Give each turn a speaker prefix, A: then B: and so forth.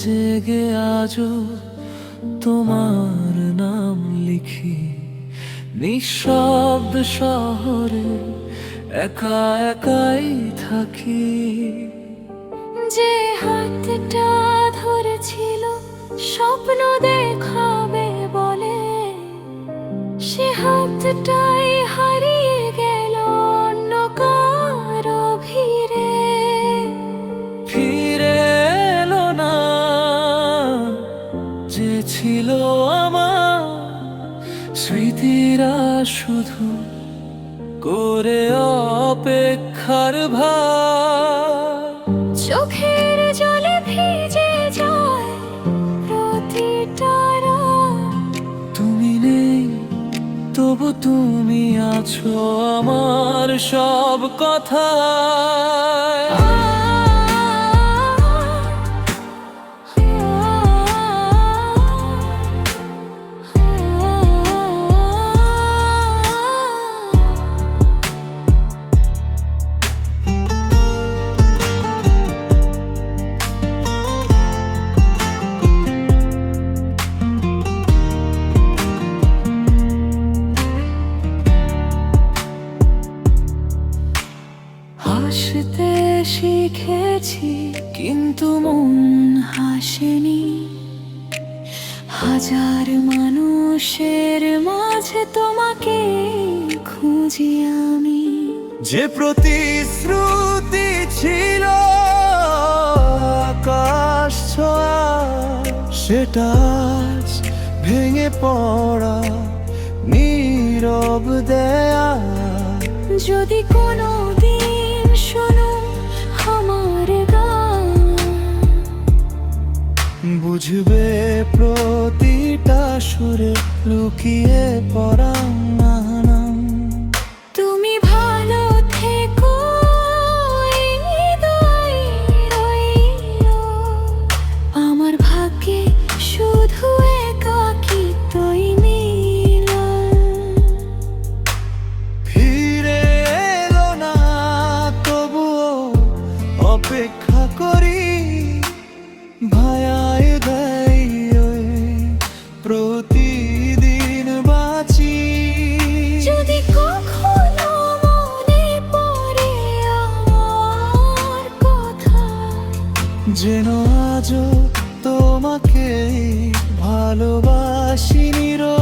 A: জেগে আজও তোমার নাম লিখি, নিঃশব্দ শহরে একা একাই থাকি।
B: যে হাতটা ধরেছিল স্বপ্ন দেখাবে বলে, সে হাতটাই হারিয়ে গেল অন্য কারো ভিড়ে।
A: ফিরে এলো না যে ছিল আমার স্মৃতিরা, শুধু করে অপেক্ষার ভার।
B: চোখের জলে ভিজে যায় প্রতিটা রাত।
A: তুমি নেই তবু তুমি আছো আমার সব কথায়।
B: হাসতে শিখেছি কিন্তু মন হাসেনি। হাজার মানুষের মাঝে তোমাকে খুঁজি আমি।
A: যে প্রতিশ্রুতি ছিল আকাশ ছোঁয়া, সেটা আজ ভেঙে পড়া নীরব দেয়া।
B: যদি কোনো দিন শোনো আমার গান,
A: বুঝবে প্রতিটা সুরে লুকিয়ে পড়া নাম।
B: তুমি ভালো থেকো এই হৃদয় রইল। আমার ভাগ্যে শুধু একাকিত্বই মিলন।
A: ফিরে এলো না তবুও অপেক্ষা করি, ভায়ায় দেয় ওই প্রতিদিন বাঁচি।
B: যদি কখনো মনে পড়ে আমার কথা,
A: যেন আজও তোমাকে ভালোবাসি নিরো